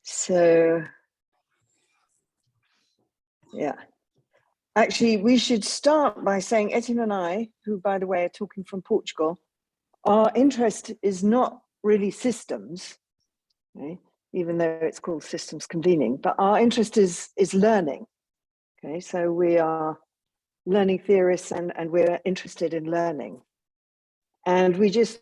So, yeah. Actually, we should start by saying Etienne and I, who, by the way, are talking from Portugal, our interest is not really systems, okay, even though it's called systems convening, but our interest is learning. Okay, so we are learning theorists and we're interested in learning. And we just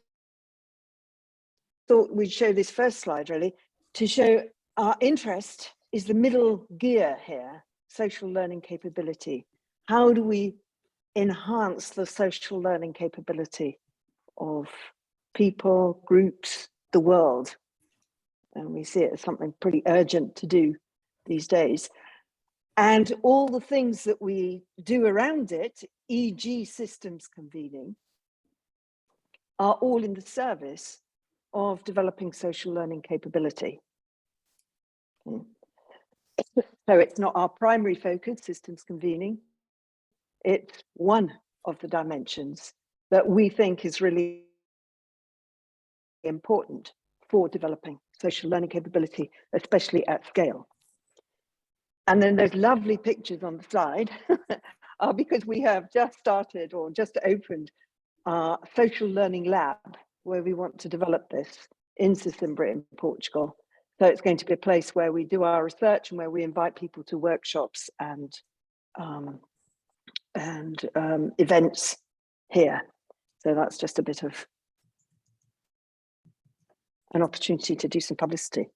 thought we'd show this first slide really to show our interest is the middle gear here, social learning capability. How do we enhance the social learning capability of people, groups, the world? And we see it as something pretty urgent to do these days. And all the things that we do around it, e.g. systems convening, are all in the service of developing social learning capability. So it's not our primary focus, systems convening. It's one of the dimensions that we think is really important for developing social learning capability, especially at scale. And then those lovely pictures on the slide are because we have just started or just opened our social learning lab where we want to develop this in Sesimbra in Portugal. So it's going to be a place where we do our research and where we invite people to workshops and events here. So that's just a bit of an opportunity to do some publicity.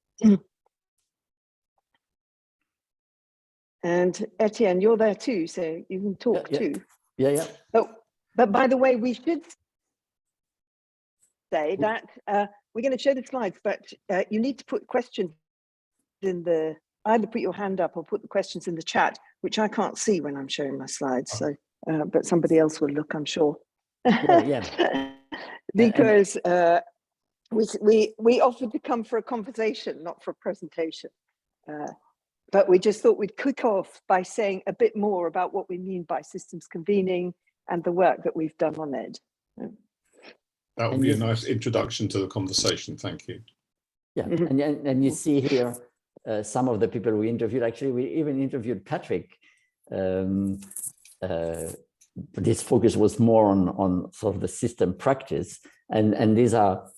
And Etienne, you're there too, so you can talk too. Yeah. But by the way, we should say that we're going to show the slides, but you need to put questions in the, either put your hand up or put the questions in the chat, which I can't see when I'm showing my slides. So, but somebody else will look, I'm sure. Because we offered to come for a conversation, not for a presentation. But we just thought we'd kick off by saying a bit more about what we mean by systems convening and the work that we've done on it. That would be a nice introduction to the conversation. Thank you. Yeah, and you see here some of the people we interviewed. Actually, we even interviewed Patrick. This focus was more on sort of the system practice. And these are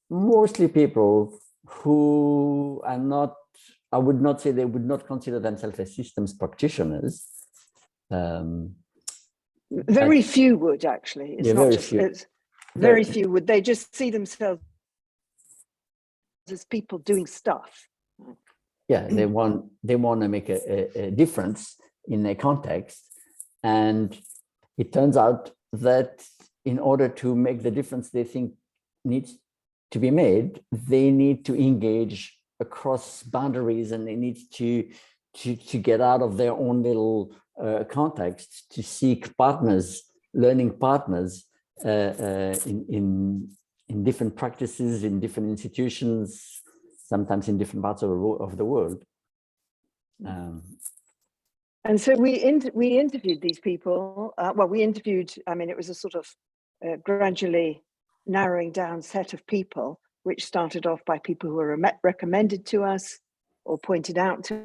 mostly people who are not, I would not say they would not consider themselves as systems practitioners. Very few would actually. It's not just, it's very few would. They just see themselves as people doing stuff. Yeah, they want to make a difference in a context. And it turns out that in order to make the difference they think needs to be made, they need to engage across boundaries, and they need to get out of their own little context to seek partners, learning partners in different practices, in different institutions, sometimes in different parts of the world. And so we interviewed these people. Well, we interviewed, I mean, it was a sort of gradually narrowing down set of people, which started off by people who were recommended to us or pointed out to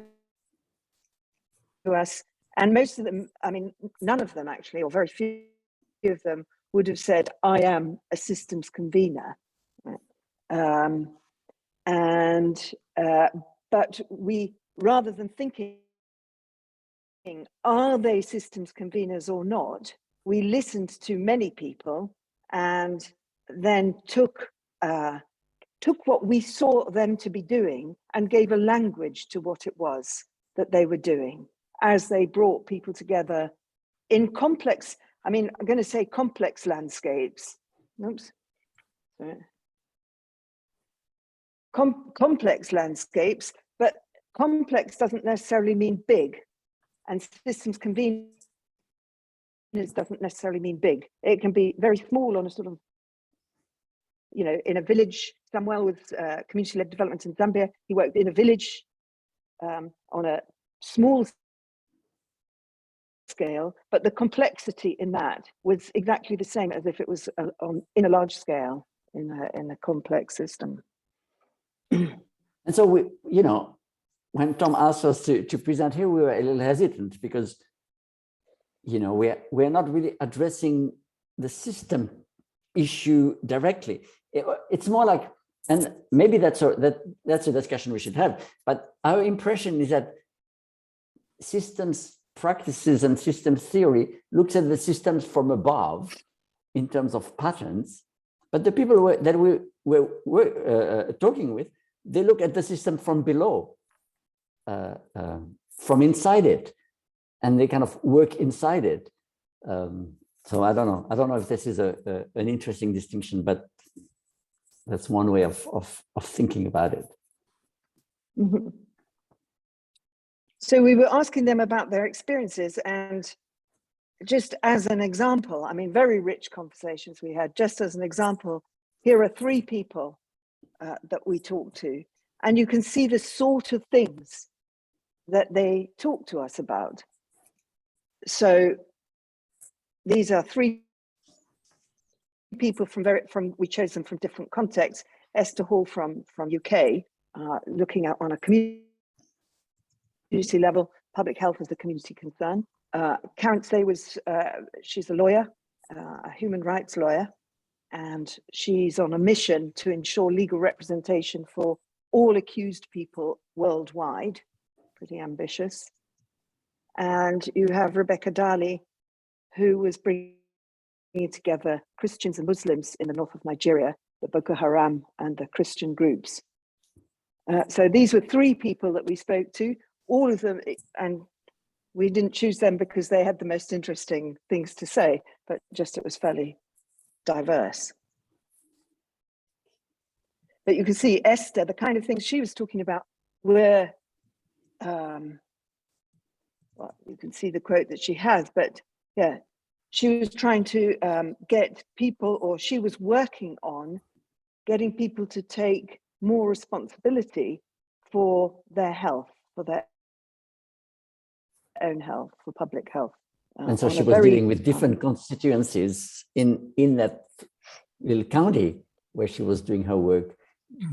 us. And most of them, I mean, none of them actually, or very few of them would have said, I am a systems convener. But we, rather than thinking, are they systems conveners or not, we listened to many people and then took what we saw them to be doing and gave a language to what it was that they were doing as they brought people together in complex, I mean, I'm going to say complex landscapes. Oops. Complex landscapes, but complex doesn't necessarily mean big. And systems conveners doesn't necessarily mean big. It can be very small on a sort of, you know, in a village somewhere with community-led development in Zambia. He worked in a village on a small scale, but the complexity in that was exactly the same as if it was in a large scale, in a complex system. And so we, when Tom asked us to present here, we were a little hesitant because, we're not really addressing the system issue directly. It's more like, and maybe that's a discussion we should have, but our impression is that systems practices and system theory looks at the systems from above in terms of patterns, but the people that we were talking with, they look at the system from below, from inside it, and they kind of work inside it. So I don't know if this is an interesting distinction, but that's one way of thinking about it. Mm-hmm. So we were asking them about their experiences, and just as an example, I mean, very rich conversations we had. Just as an example, here are 3 people that we talked to, and you can see the sort of things that they talk to us about. So these are 3 people we chose them from different contexts. Esther Hall from UK, looking at on a community level, public health as a community concern. Karen Say she's a lawyer, a human rights lawyer, and she's on a mission to ensure legal representation for all accused people worldwide. Pretty ambitious. And you have Rebecca Dali, who was bringing together Christians and Muslims in the north of Nigeria, the Boko Haram and the Christian groups. So these were 3 people that we spoke to, all of them, and we didn't choose them because they had the most interesting things to say, but just it was fairly diverse. But you can see Esther, the kind of things she was talking about were, well, you can see the quote that she has, but yeah, she was trying to get people, or she was working on getting people to take more responsibility for their health, for their own health, for public health. And so she was dealing with different constituencies in that little county where she was doing her work,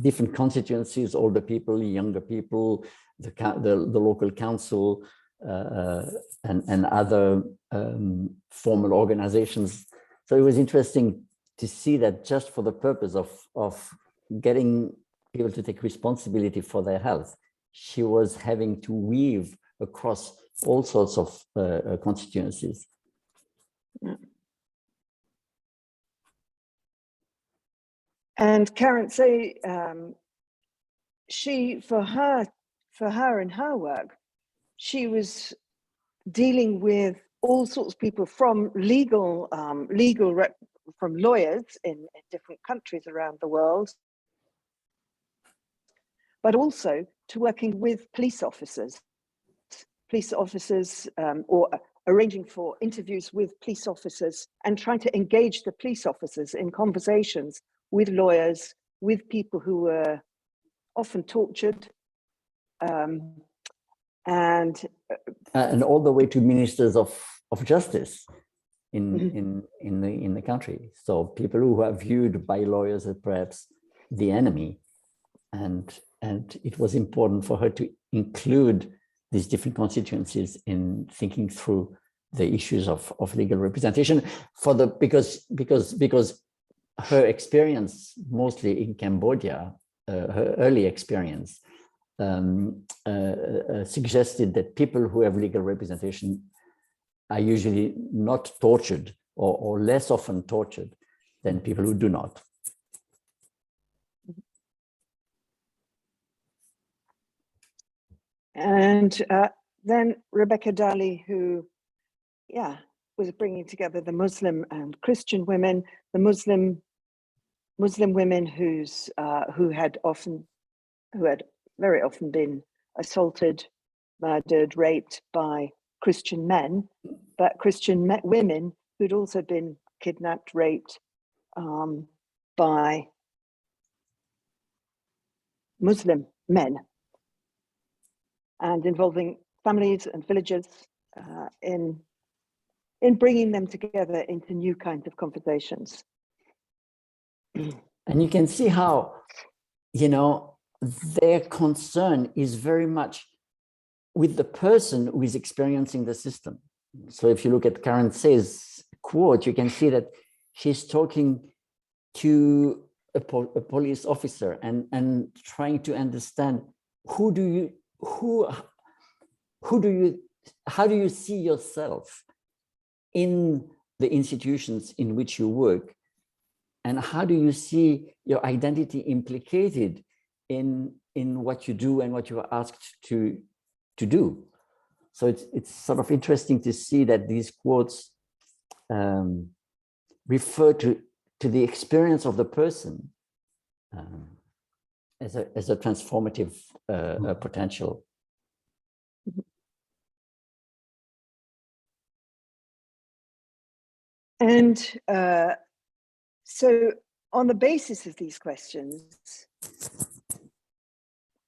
different constituencies, older people, younger people, the local council, and other formal organizations. So it was interesting to see that just for the purpose of getting people to take responsibility for their health, she was having to weave across all sorts of constituencies. Yeah. And Karen Say, she, for her in her work, she was dealing with all sorts of people from from lawyers in different countries around the world, but also to working with police officers, or arranging for interviews with police officers and trying to engage the police officers in conversations with lawyers, with people who were often tortured, and all the way to ministers of justice in the country. So people who are viewed by lawyers as perhaps the enemy, and it was important for her to include these different constituencies in thinking through the issues of legal representation because her experience, mostly in Cambodia, her early experience, suggested that people who have legal representation are usually not tortured or less often tortured than people who do not. And then Rebecca Dali, who, was bringing together the Muslim and Christian women, the Muslim women who had very often been assaulted, murdered, raped by Christian men, but Christian women who'd also been kidnapped, raped by Muslim men, and involving families and villages in bringing them together into new kinds of conversations. And you can see how, their concern is very much with the person who is experiencing the system. So if you look at Karen Say's quote, you can see that she's talking to a police officer and trying to understand how do you see yourself in the institutions in which you work, and how do you see your identity implicated in what you do and what you are asked to do. So it's sort of interesting to see that these quotes refer to the experience of the person as a transformative potential. And so on the basis of these questions,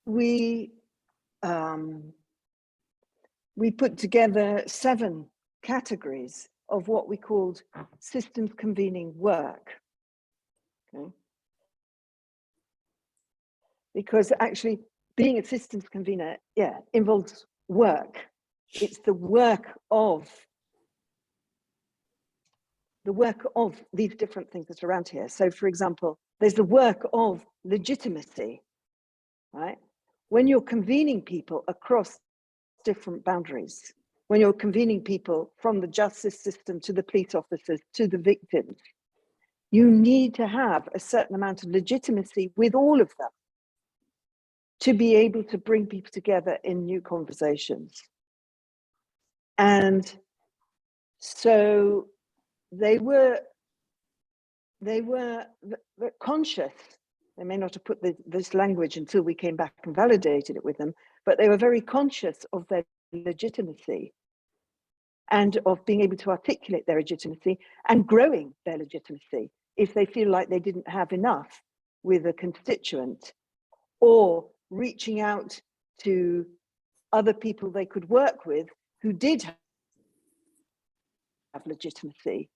we put together 7 categories of what we called systems convening work. Okay. Because actually being a systems convener, involves work. It's the work of these different things that are around here. So for example, there's the work of legitimacy, right? When you're convening people across different boundaries, when you're convening people from the justice system to the police officers to the victims, you need to have a certain amount of legitimacy with all of them to be able to bring people together in new conversations. And so they were conscious. They may not have put this language until we came back and validated it with them, but they were very conscious of their legitimacy and of being able to articulate their legitimacy and growing their legitimacy if they feel like they didn't have enough with a constituent, or reaching out to other people they could work with who did have legitimacy.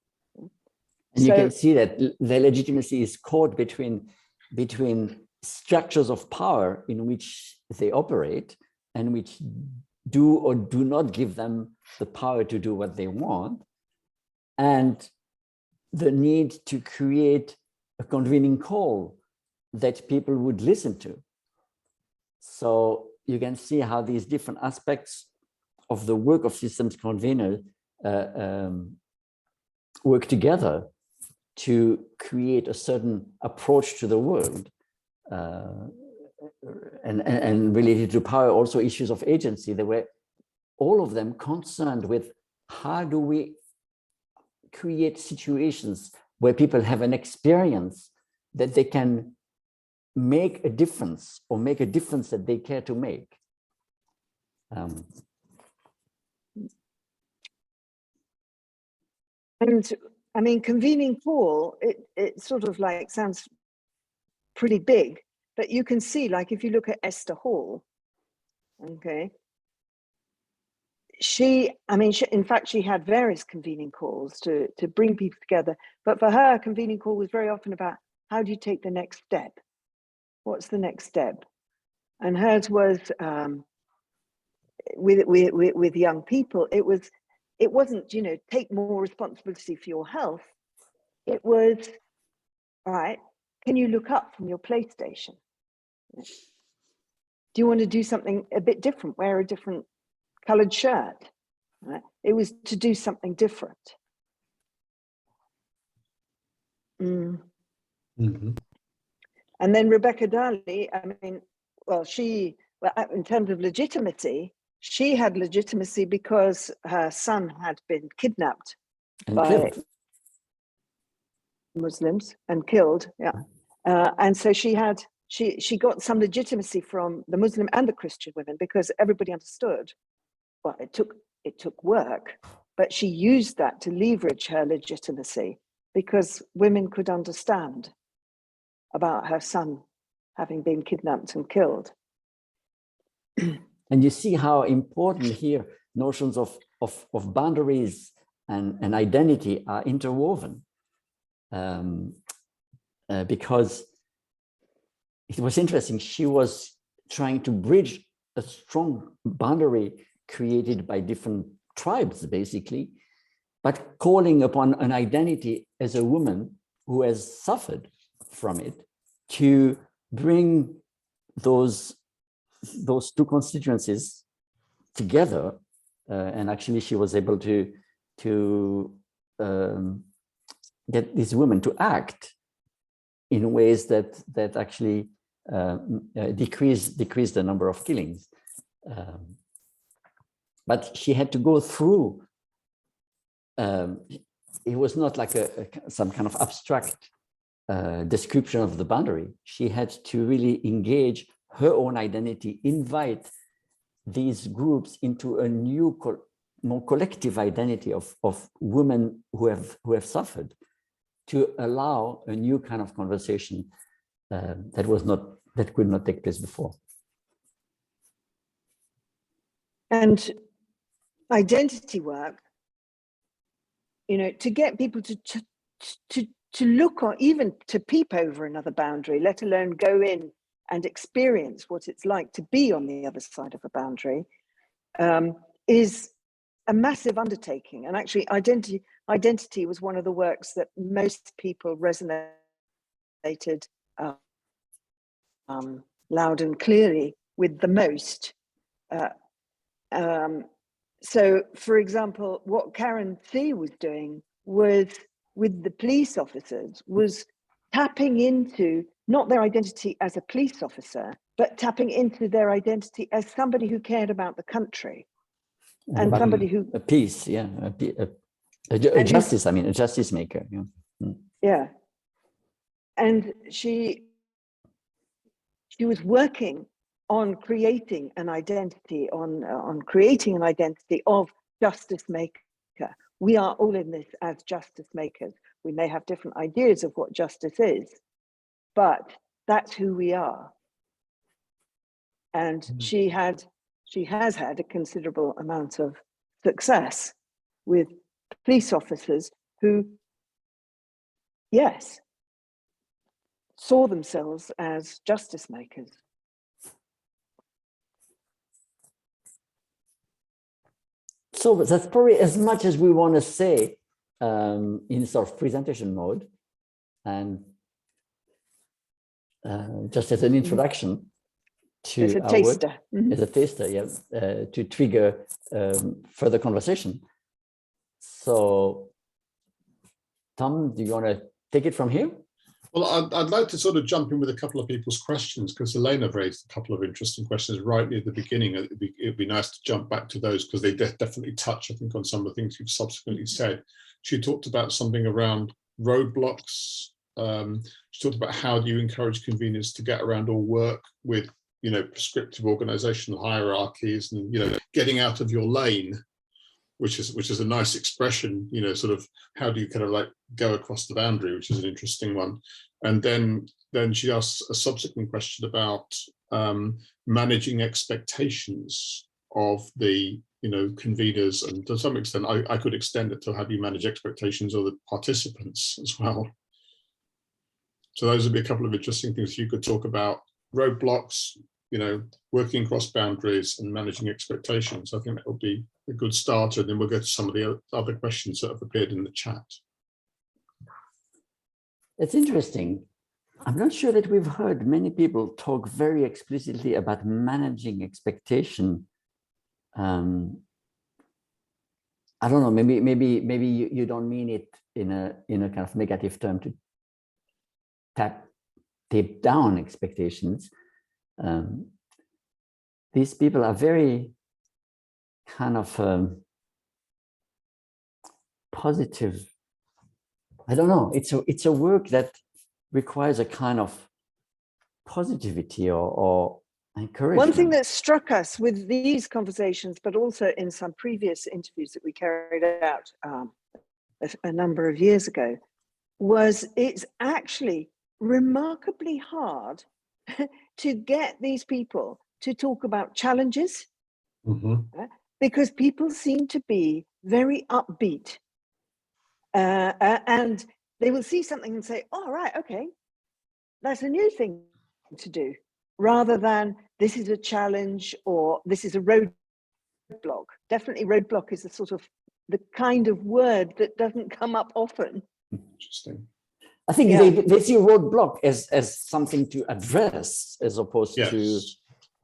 And you can see that the legitimacy is caught between structures of power in which they operate and which do or do not give them the power to do what they want, and the need to create a convening call that people would listen to. So you can see how these different aspects of the work of systems convener work together to create a certain approach to the world, and related to power, also issues of agency. They were all of them concerned with how do we create situations where people have an experience that they can make a difference, or make a difference that they care to make. And I mean, convening call, it sort of like sounds pretty big, but you can see, like, if you look at Esther Hall, okay, in fact, she had various convening calls to bring people together, but for her, a convening call was very often about, how do you take the next step? What's the next step? And hers was with young people. It wasn't, take more responsibility for your health. It was, all right, can you look up from your PlayStation? Do you want to do something a bit different? Wear a different colored shirt? Right? It was to do something different. Mm-hmm. And then Rebecca Darley, in terms of legitimacy, she had legitimacy because her son had been kidnapped by Muslims and killed. And so she got some legitimacy from the Muslim and the Christian women, because everybody understood, well, it took work, but she used that to leverage her legitimacy, because women could understand about her son having been kidnapped and killed. And you see how important here notions of boundaries and identity are interwoven, because it was interesting. She was trying to bridge a strong boundary created by different tribes, basically, but calling upon an identity as a woman who has suffered from it to bring those two constituencies together. And actually, she was able to get these women to act in ways that actually decrease the number of killings. But she had to go through. It was not like some kind of abstract description of the boundary. She had to really engage her own identity, invite these groups into a new, more collective identity of women who have suffered, to allow a new kind of conversation that could not take place before. And identity work, to get people to look or even to peep over another boundary, let alone go in and experience what it's like to be on the other side of a boundary, is a massive undertaking. And actually, identity was one of the works that most people resonated loud and clearly with the most. So, for example, what Karen Thie was doing with the police officers was tapping into not their identity as a police officer, but tapping into their identity as somebody who cared about the country, and somebody who a peace, yeah, a justice. I mean, a justice maker. Yeah. Yeah, and she was working on creating an identity, on creating an identity of justice maker. We are all in this as justice makers. We may have different ideas of what justice is, but that's who we are. And she has had a considerable amount of success with police officers who, yes, saw themselves as justice makers. So that's probably as much as we want to say in sort of presentation mode, and just as an introduction to as a our taster. work, as a taster, yeah, to trigger further conversation. So, Tom, do you want to take it from here? Well, I'd like to sort of jump in with a couple of people's questions, because Elena raised a couple of interesting questions right near the beginning. It'd be nice to jump back to those, because they definitely touch, I think, on some of the things you've subsequently said. She talked about something around roadblocks. She talked about how do you encourage conveners to get around or work with, prescriptive organizational hierarchies, and, getting out of your lane, which is a nice expression, sort of how do you kind of like go across the boundary, which is an interesting one. And then she asked a subsequent question about managing expectations of the conveners, and to some extent I could extend it to how do you manage expectations of the participants as well. So those would be a couple of interesting things you could talk about: roadblocks, working across boundaries, and managing expectations. I think that would be a good starter. And then we'll go to some of the other questions that have appeared in the chat. It's interesting. I'm not sure that we've heard many people talk very explicitly about managing expectation. I don't know. Maybe you don't mean it in a kind of negative term, to tape down expectations. These people are very kind of positive. I don't know. It's a work that requires a kind of positivity or encouragement. One thing that struck us with these conversations, but also in some previous interviews that we carried out a number of years ago, was it's actually remarkably hard to get these people to talk about challenges, because people seem to be very upbeat, and they will see something and say, "Oh, right, okay, that's a new thing to do, rather than this is a challenge or this is a roadblock. Definitely roadblock is the kind of word that doesn't come up often. Interesting. I think they see roadblock as something to address, as opposed to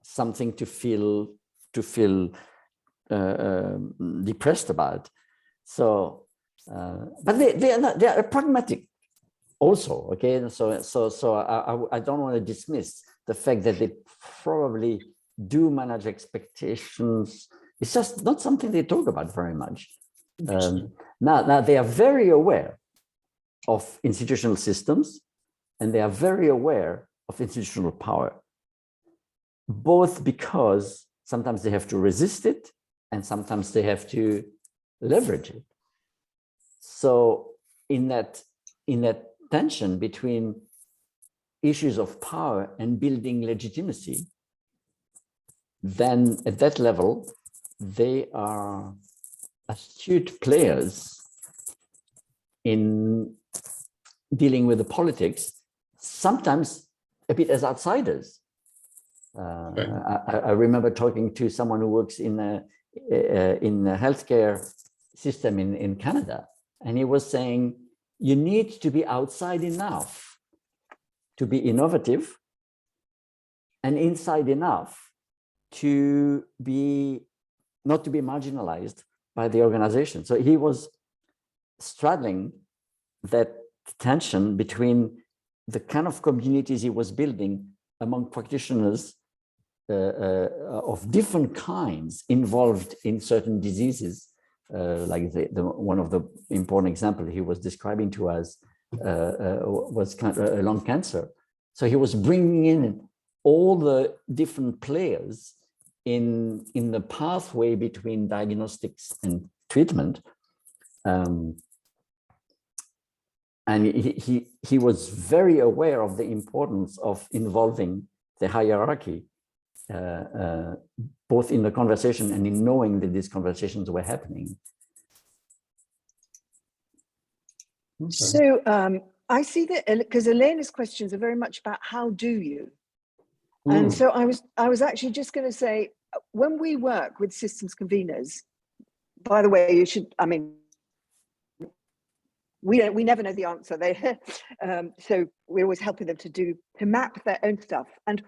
something to feel depressed about. So, but they are pragmatic also. Okay, so I don't want to dismiss the fact that they probably do manage expectations. It's just not something they talk about very much. Now they are very aware of institutional systems, and they are very aware of institutional power, both because sometimes they have to resist it and sometimes they have to leverage it. So in that tension between issues of power and building legitimacy, then at that level, they are astute players in dealing with the politics, sometimes a bit as outsiders. I remember talking to someone who works in the healthcare system in Canada, and he was saying, you need to be outside enough to be innovative and inside enough to be not to be marginalized by the organization. So he was straddling that tension between the kind of communities he was building among practitioners of different kinds involved in certain diseases, like one of the important examples he was describing to us was lung cancer. So he was bringing in all the different players in the pathway between diagnostics and treatment. And he was very aware of the importance of involving the hierarchy, both in the conversation and in knowing that these conversations were happening. Okay. So I see that, because Elena's questions are very much about how do you? And so I was actually just going to say, when we work with systems conveners, by the way, we never know the answer. So we're always helping them to map their own stuff. And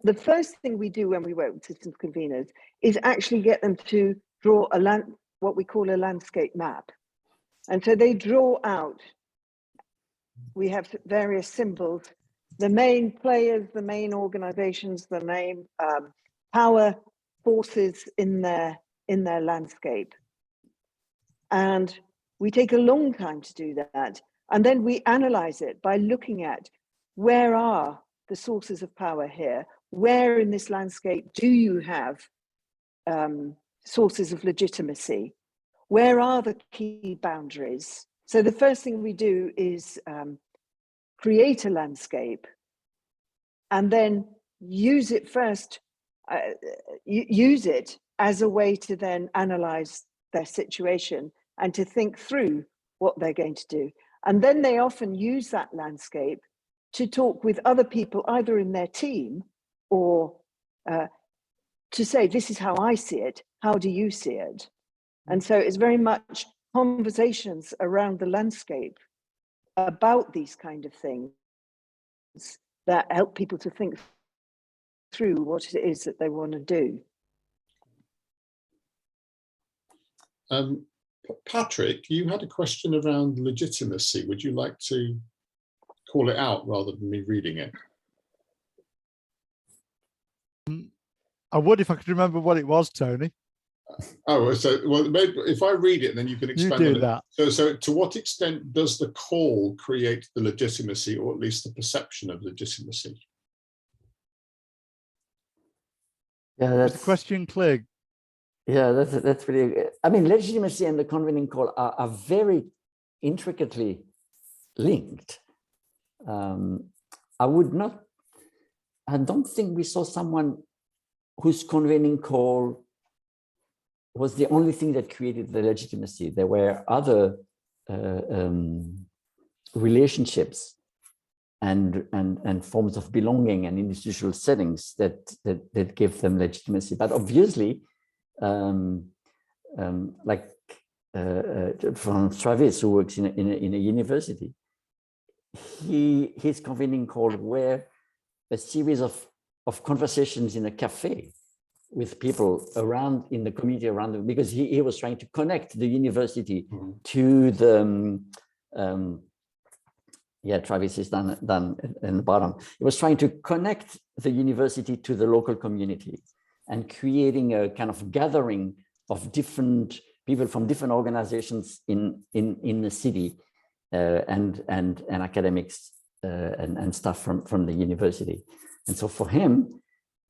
the first thing we do when we work with systems conveners is actually get them to draw what we call a landscape map. And so they draw out, we have various symbols, the main players, the main organizations, the main power forces in their landscape. And we take a long time to do that. And then we analyze it by looking at where are the sources of power here? Where in this landscape do you have sources of legitimacy? Where are the key boundaries? So the first thing we do is create a landscape and then use it first, use it as a way to then analyze their situation and to think through what they're going to do. And then they often use that landscape to talk with other people, either in their team or to say, this is how I see it, how do you see it? And so it's very much conversations around the landscape about these kind of things that help people to think through what it is that they want to do. Patrick, you had a question around legitimacy. Would you like to call it out rather than me reading it? I would if I could remember what it was, Tony. Oh, so well, maybe if I read it, then you can expand you do on that. it. So to what extent does the call create the legitimacy, or at least the perception of legitimacy? Yeah, that's the question, Clegg. Yeah, that's really. I mean, legitimacy and the convening call are very intricately linked. I don't think we saw someone whose convening call was the only thing that created the legitimacy. There were other relationships and forms of belonging and institutional settings that give them legitimacy. But obviously, like from Travis, who works in a university, his convening call were a series of conversations in a cafe with people around in the community around them, because he was trying to connect the university to the Travis is down in the bottom. He was trying to connect the university to the local community and creating a kind of gathering of different people from different organizations in the city and academics and stuff from the university. And so for him,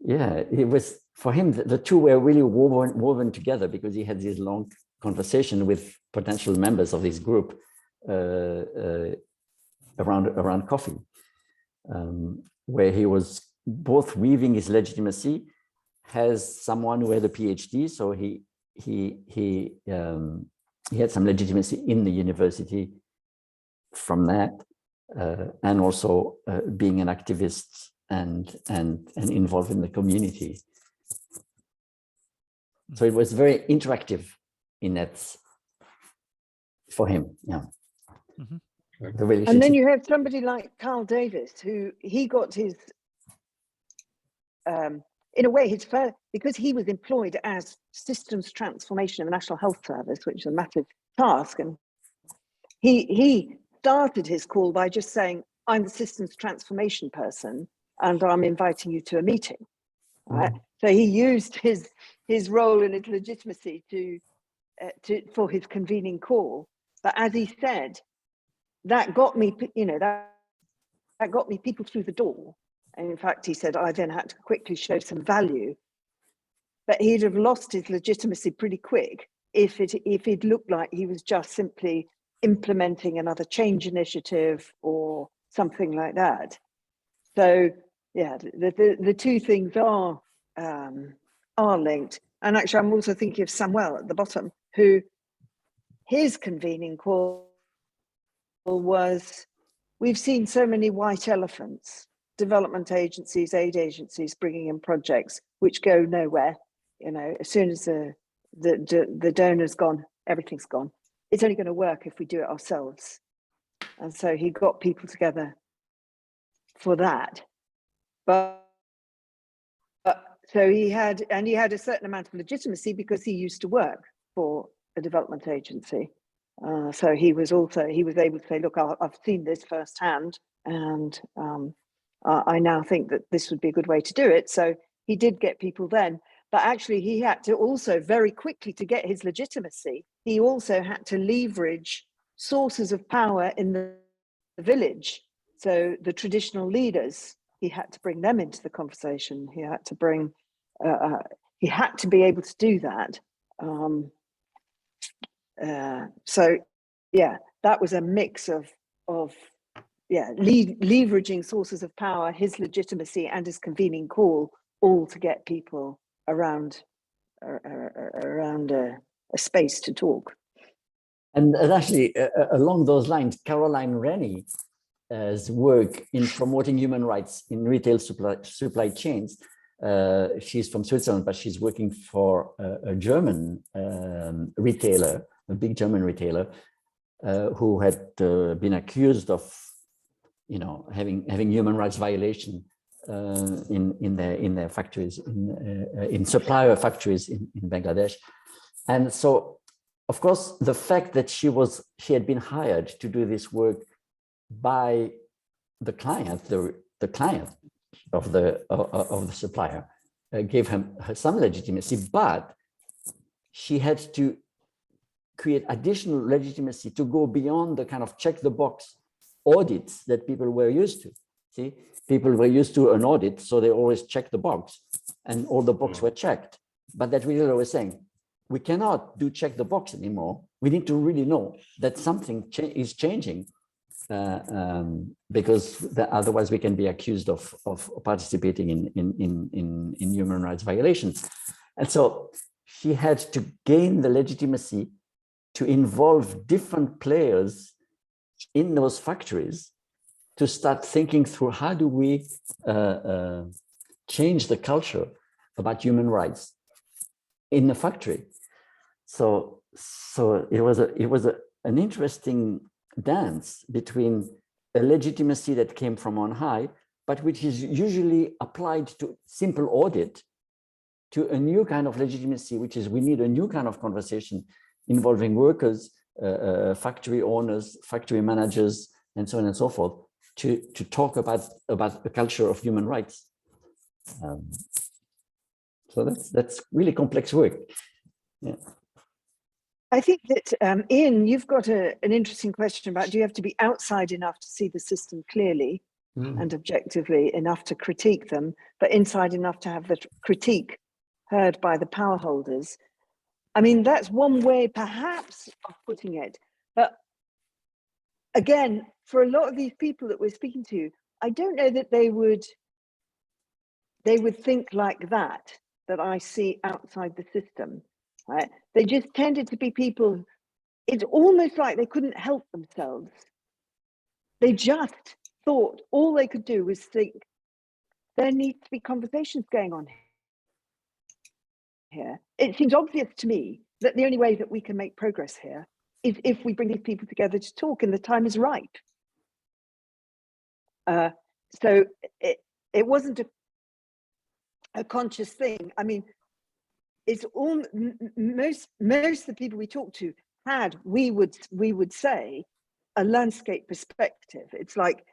it was, for him, the two were really woven together, because he had this long conversation with potential members of this group around coffee, where he was both weaving his legitimacy as someone who had a PhD, so he had some legitimacy in the university from that, and also being an activist and involved in the community. So it was very interactive in that for him. Mm-hmm. The relationship. And then you have somebody like Carl Davis, who he got his, in a way, his first, because he was employed as systems transformation of the National Health Service, which is a massive task. And he started his call by just saying, I'm the systems transformation person, and I'm inviting you to a meeting. Right? So he used his role and his legitimacy for his convening call. But as he said, that got me, that got me people through the door. And in fact, he said, I then had to quickly show some value. But he'd have lost his legitimacy pretty quick if it looked like he was just simply implementing another change initiative or something like that. So yeah, the two things are linked. And actually, I'm also thinking of Samuel at the bottom, who his convening call was, we've seen so many white elephants, development agencies, aid agencies bringing in projects which go nowhere. As soon as the donor's gone, everything's gone. It's only going to work if we do it ourselves. And so he got people together for that. But so he had a certain amount of legitimacy because he used to work for a development agency. So he was able to say, look, I've seen this firsthand, and I now think that this would be a good way to do it. So he did get people then, but actually he had to also very quickly, to get his legitimacy, he also had to leverage sources of power in the village. So the traditional leaders, he had to bring them into the conversation. He had to bring, he had to be able to do that. So yeah, that was a mix of leveraging sources of power, his legitimacy and his convening call, all to get people around a space to talk. And actually, along those lines, Caroline Rennie's work in promoting human rights in retail supply chains. She's from Switzerland, but she's working for a German retailer, a big German retailer, who had been accused of, having human rights violation in their factories, in supplier factories in Bangladesh. And so, of course, the fact that she had been hired to do this work by the client, the client of the supplier, gave her some legitimacy, but she had to create additional legitimacy to go beyond the kind of check the box audits that people were used to. See, people were used to an audit, so they always check the box, and all the boxes were checked. But that retailer was saying, we cannot do check the box anymore. We need to really know that something is changing, because otherwise we can be accused of participating in human rights violations. And so she had to gain the legitimacy to involve different players in those factories to start thinking through how do we change the culture about human rights in the factory. So it was an interesting dance between a legitimacy that came from on high, but which is usually applied to simple audit, to a new kind of legitimacy, which is we need a new kind of conversation involving workers, factory owners, factory managers, and so on and so forth, to talk about a culture of human rights. So that's really complex work. Yeah. I think that, Ian, you've got an interesting question about, do you have to be outside enough to see the system clearly and objectively enough to critique them, but inside enough to have the critique heard by the power holders? I mean, that's one way perhaps of putting it. But again, for a lot of these people that we're speaking to, I don't know that they would think like that I see outside the system. Right? They just tended to be people, it's almost like they couldn't help themselves. They just thought all they could do was think, there needs to be conversations going on here. It seems obvious to me that the only way that we can make progress here is if we bring these people together to talk, and the time is ripe. So it wasn't a conscious thing. I mean, it's all most of the people we talked to had, we would say, a landscape perspective. It's like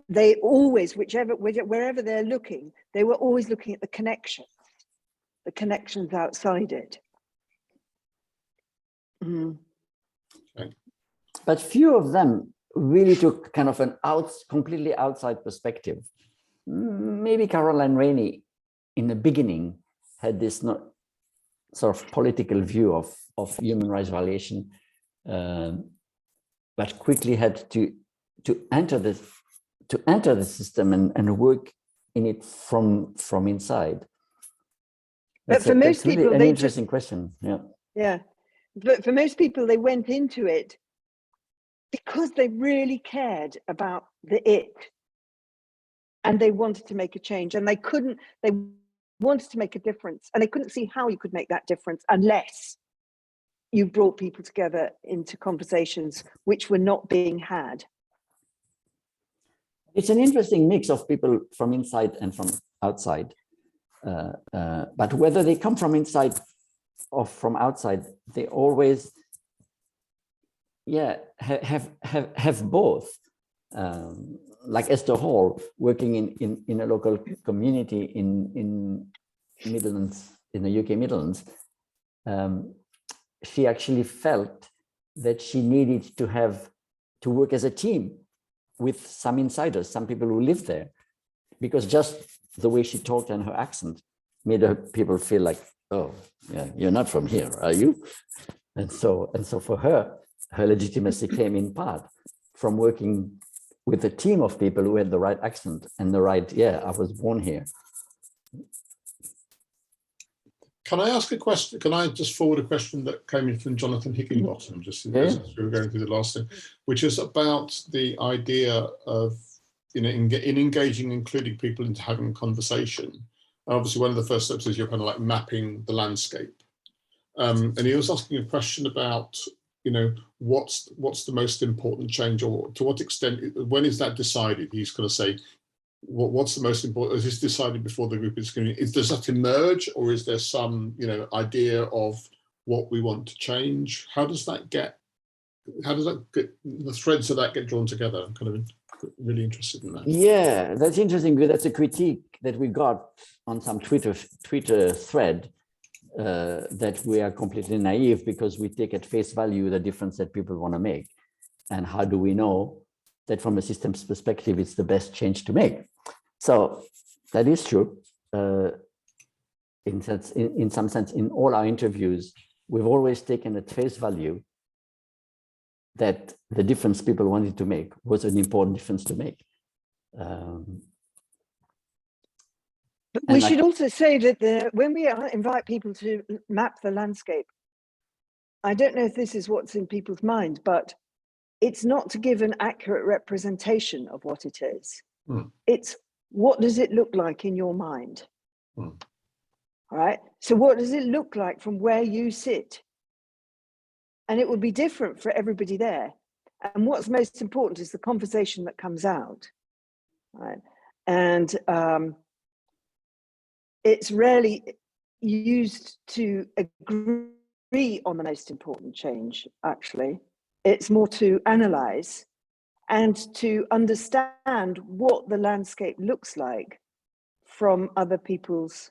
they always, wherever they're looking, they were always looking at the connections outside it. But few of them really took kind of an completely outside perspective. Maybe Caroline Rainey in the beginning had this sort of political view of human rights violation, but quickly had to enter the system and work in it from inside. But for most really people, an interesting question. Yeah. But for most people, they went into it because they really cared about the it, and they wanted to make a change, and they wanted to make a difference, and they couldn't see how you could make that difference unless you brought people together into conversations which were not being had. It's an interesting mix of people from inside and from outside. But whether they come from inside or from outside, they always, have both. Like Esther Hall, working in a local community in Midlands, in the UK Midlands, she actually felt that she needed to work as a team with some insiders, some people who lived there, because just the way she talked and her accent made her people feel like, oh, yeah, you're not from here, are you? And so for her legitimacy came in part from working with a team of people who had the right accent and the right, I was born here. Can I ask a question? Can I just forward a question that came in from Jonathan Higginbottom, just as we were going through the last thing, which is about the idea of, in engaging, including people into having a conversation. And obviously, one of the first steps is you're kind of like mapping the landscape. And he was asking a question about, what's the most important change, or to what extent, when is that decided? He's going to say, what's the most important? Is this decided before the group is going to? Does that emerge, or is there some, idea of what we want to change? How does that get? The threads of that get drawn together? I'm kind of really interested in that. Yeah, that's interesting, because that's a critique that we got on some Twitter thread, that we are completely naive because we take at face value the difference that people want to make. And how do we know that from a systems perspective, it's the best change to make? So that is true. In some sense, in all our interviews, we've always taken at face value that the difference people wanted to make was an important difference to make. But we should also say that when we invite people to map the landscape, I don't know if this is what's in people's mind, but it's not to give an accurate representation of what it is. Mm. It's what does it look like in your mind? Mm. All right. So what does it look like from where you sit? And it will be different for everybody there. And what's most important is the conversation that comes out. Right. And it's rarely used to agree on the most important change, actually. It's more to analyze and to understand what the landscape looks like from other people's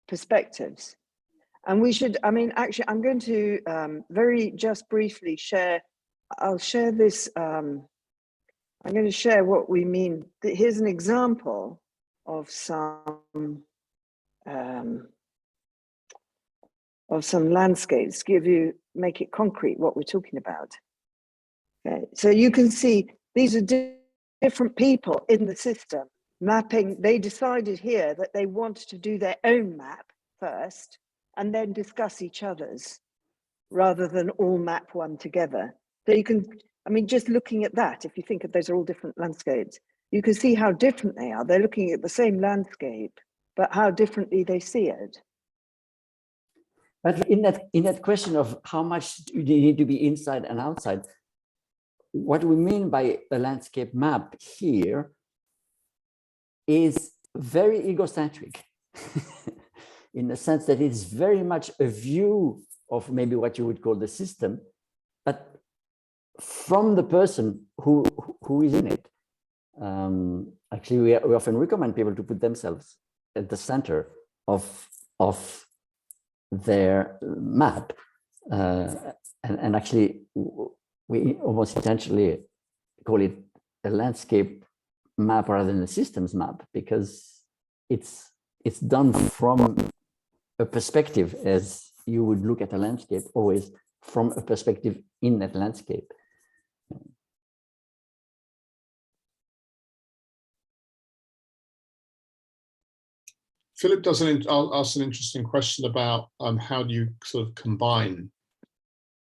perspectives. And we should, I mean, actually, I'm going to very just briefly share, I'll share this, I'm going to share what we mean. Here's an example of some landscapes, make it concrete what we're talking about. Okay, so you can see these are different people in the system mapping. They decided here that they wanted to do their own map first and then discuss each other's rather than all map one together. So you can, I mean, just looking at that, if you think of those are all different landscapes, you can see how different they are. They're looking at the same landscape, but how differently they see it. But in that question of how much do you need to be inside and outside, what we mean by a landscape map here is very egocentric in the sense that it's very much a view of maybe what you would call the system, but from the person who is in it. Actually, we often recommend people to put themselves at the center of their map. And actually, we almost intentionally call it a landscape map rather than a systems map, because it's done from a perspective as you would look at a landscape, always from a perspective in that landscape. Philip does ask an interesting question about how do you sort of combine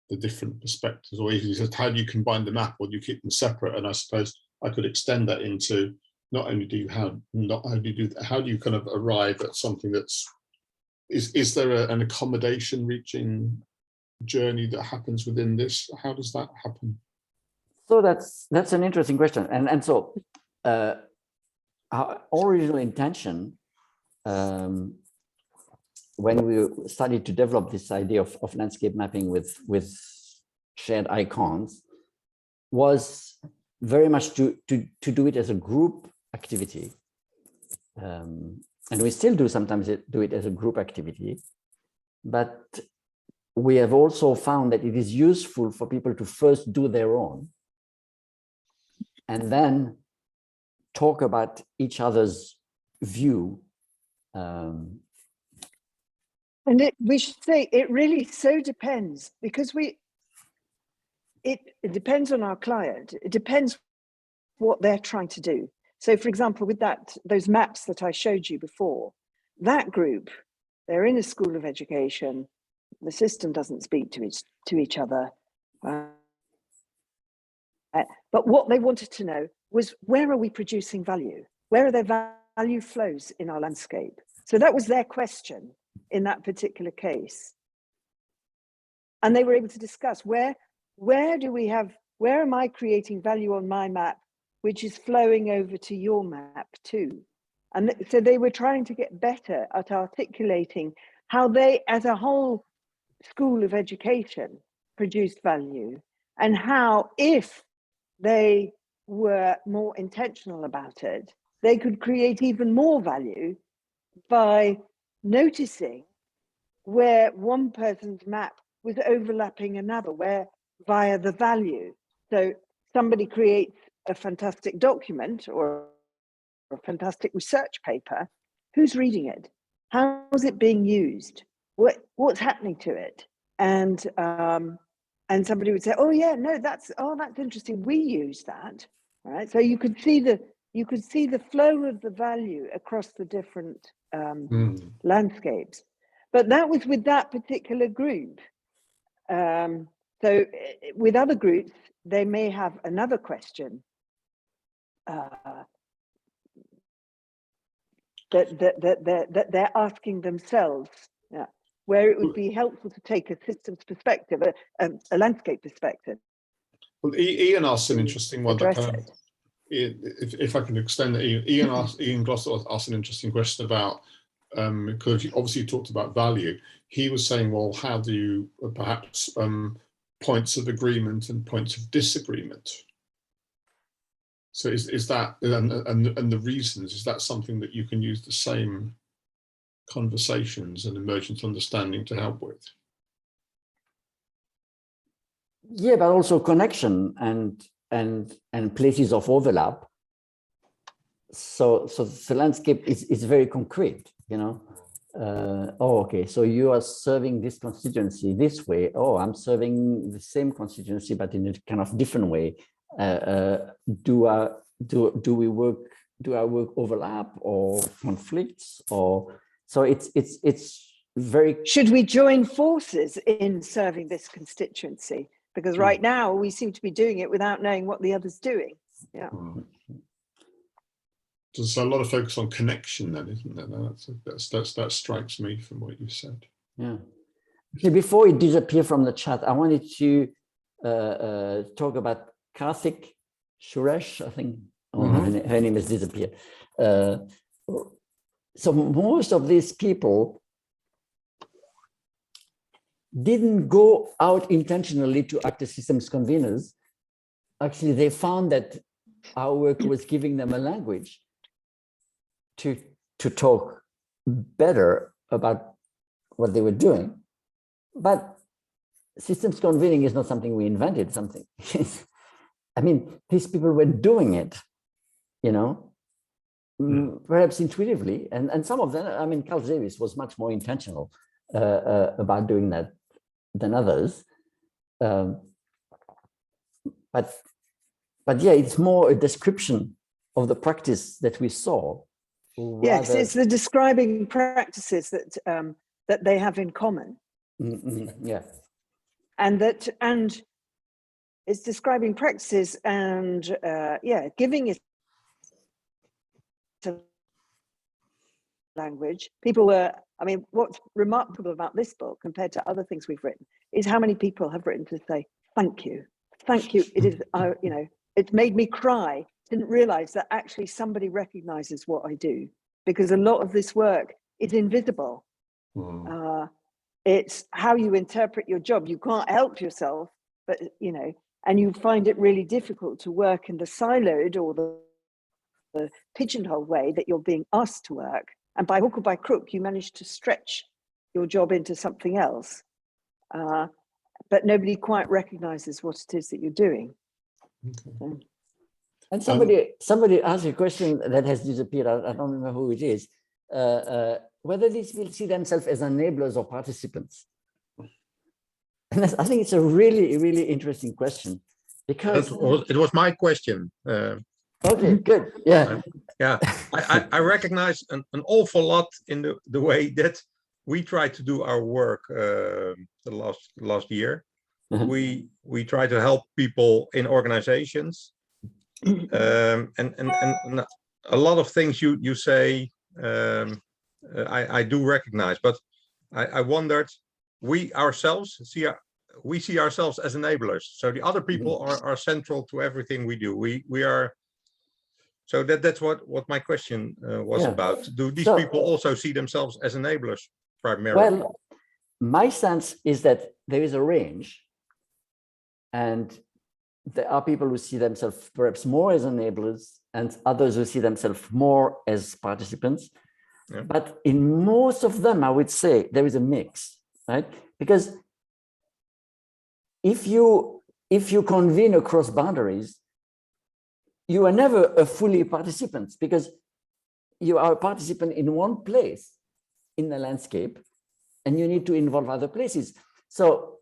the different perspectives, or he says, how do you combine the map, or do you keep them separate? And I suppose I could extend that into not only do you how do you kind of arrive at something that's is there an accommodation reaching journey that happens within this? How does that happen? So that's an interesting question, and so our original intention, when we started to develop this idea of landscape mapping with shared icons, was very much to do it as a group activity. And we still do sometimes do it as a group activity, but we have also found that it is useful for people to first do their own and then talk about each other's view. And we should say it really so depends, because it depends on our client. It depends what they're trying to do. So for example, with those maps that I showed you before, that group, they're in a school of education, the system doesn't speak to each other. But what they wanted to know was, where are we producing value? Where are there value flows in our landscape? So that was their question in that particular case. And they were able to discuss where am I creating value on my map, which is flowing over to your map too. And so they were trying to get better at articulating how they, as a whole school of education, produced value, and how, if they were more intentional about it, they could create even more value by noticing where one person's map was overlapping another, where via the value. So somebody creates a fantastic document or a fantastic research paper. Who's reading it? How is it being used? What's happening to it? And somebody would say, "Oh yeah, no, that's interesting. We use that." All right. So you could see the flow of the value across the different landscapes. But that was with that particular group. So with other groups, they may have another question that they're asking themselves, where it would be helpful to take a systems perspective, a landscape perspective. Well, Ian asked an interesting one. That kind of, if I can extend it, Ian Gloss asked an interesting question about, because obviously you talked about value. He was saying, well, how do you perhaps points of agreement and points of disagreement? So is that, and the reasons, is that something that you can use the same conversations and emergent understanding to help with? Yeah, but also connection and places of overlap. So the landscape is very concrete, you know. Oh, okay, so you are serving this constituency this way. Oh, I'm serving the same constituency, but in a kind of different way. Do I work overlap or conflicts, or so it's very. Should we join forces in serving this constituency? Because right now we seem to be doing it without knowing what the other's doing. Yeah. There's a lot of focus on connection then, isn't there? That strikes me from what you said. Yeah. Okay, before it disappeared from the chat, I wanted to talk about Karthik Suresh, I think. Oh, her name has disappeared. So most of these people didn't go out intentionally to act as systems conveners. Actually, they found that our work was giving them a language to talk better about what they were doing. But systems convening is not something we invented, something. I mean, these people were doing it, you know, perhaps intuitively. And some of them, I mean, Carl Davis was much more intentional about doing that than others. But yeah, it's more a description of the practice that we saw. Yes, it's the describing practices that they have in common. Yeah. And it's describing practices and giving it a language. People were, I mean, what's remarkable about this book compared to other things we've written is how many people have written to say, thank you. Thank you. It is, you know, it made me cry. Didn't realize that actually somebody recognizes what I do, because a lot of this work is invisible. It's how you interpret your job. You can't help yourself, but, you know, and you find it really difficult to work in the siloed or the pigeonhole way that you're being asked to work. And by hook or by crook, you manage to stretch your job into something else. But nobody quite recognizes what it is that you're doing. Okay. And somebody asked a question that has disappeared. I don't remember who it is. Whether these will see themselves as enablers or participants. And I think it's a really, really interesting question, because it was my question. Okay, good. Yeah. I recognize an awful lot in the way that we try to do our work the last year. We try to help people in organizations, and a lot of things you say I do recognize, but I wondered, we see ourselves as enablers. So the other people are central to everything we do. We are. So that's what my question was about. Do these people also see themselves as enablers primarily? Well, my sense is that there is a range, and there are people who see themselves perhaps more as enablers and others who see themselves more as participants. Yeah. But in most of them, I would say there is a mix, right? Because if you convene across boundaries, you are never a fully participant, because you are a participant in one place in the landscape, and you need to involve other places. So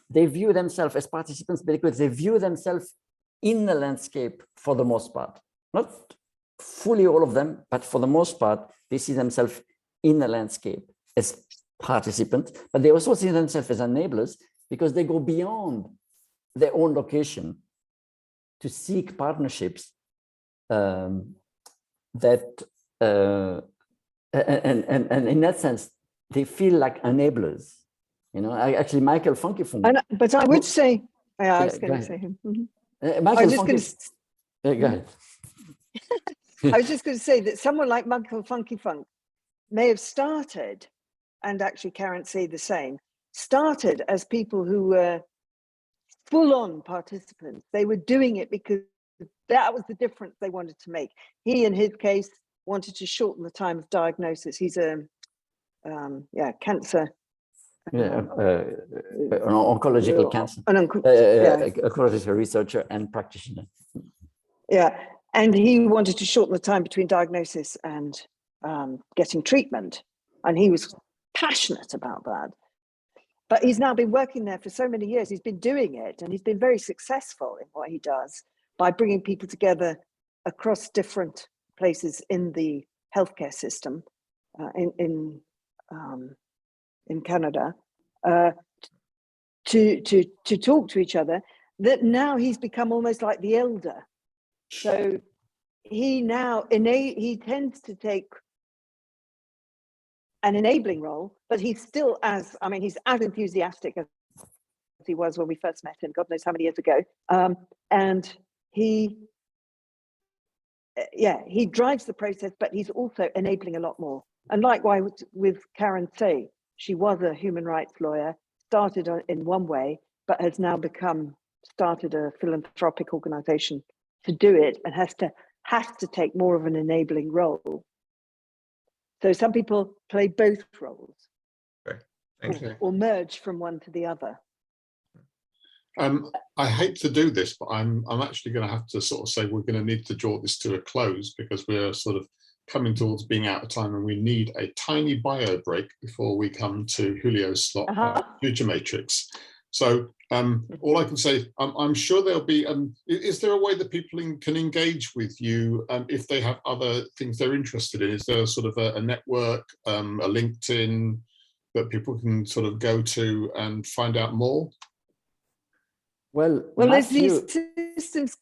they view themselves as participants because they view themselves in the landscape for the most part. Not fully all of them, but for the most part, they see themselves in the landscape as participants, but they also see themselves as enablers because they go beyond their own location to seek partnerships that, and in that sense, they feel like enablers. You know, actually, Michael Funkyfunk. But I would say, yeah, I was Yeah, going go to say him. Michael I was just going Funky, go ahead. I was just going to say that someone like Michael Funkyfunk may have started, and actually Karen say the same, started as people who were full-on participants. They were doing it because that was the difference they wanted to make. He, in his case, wanted to shorten the time of diagnosis. He's a cancer. An oncological cancer, oncological researcher and practitioner. Yeah, and he wanted to shorten the time between diagnosis and getting treatment. And he was passionate about that. But he's now been working there for so many years. He's been doing it, and he's been very successful in what he does by bringing people together across different places in the healthcare system in Canada to talk to each other. That now he's become almost like the elder. So he now he tends to take an enabling role, but he's still he's as enthusiastic as he was when we first met him, God knows how many years ago. And he drives the process, but he's also enabling a lot more. And likewise with Karen Say, she was a human rights lawyer, started in one way, but has now started a philanthropic organization to do it, and has to take more of an enabling role. So some people play both roles, or merge from one to the other. I hate to do this, but I'm actually going to have to sort of say we're going to need to draw this to a close, because we're sort of coming towards being out of time, and we need a tiny bio break before we come to Julio's slot, Future Matrix. So all I can say, I'm sure there'll be, is there a way that people can engage with you if they have other things they're interested in? Is there sort of a network, a LinkedIn that people can sort of go to and find out more? Well, there's these systems,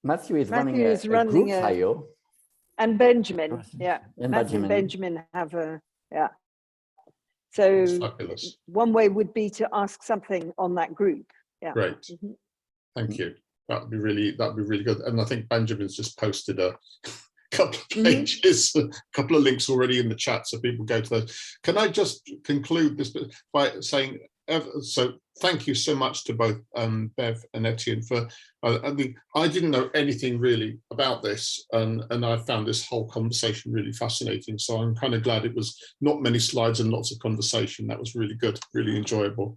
Matthew is running a group SCiO. And Benjamin, and Matthew and Benjamin have So fabulous. One way would be to ask something on that group. Yeah. Great. Mm-hmm. Thank you. That'd be really good. And I think Benjamin's just posted a couple of pages, a couple of links already in the chat, so people go to those. Can I just conclude this by saying, so thank you so much to both Bev and Etienne for, I didn't know anything really about this, and I found this whole conversation really fascinating. So I'm kind of glad it was not many slides and lots of conversation. That was really good, really enjoyable.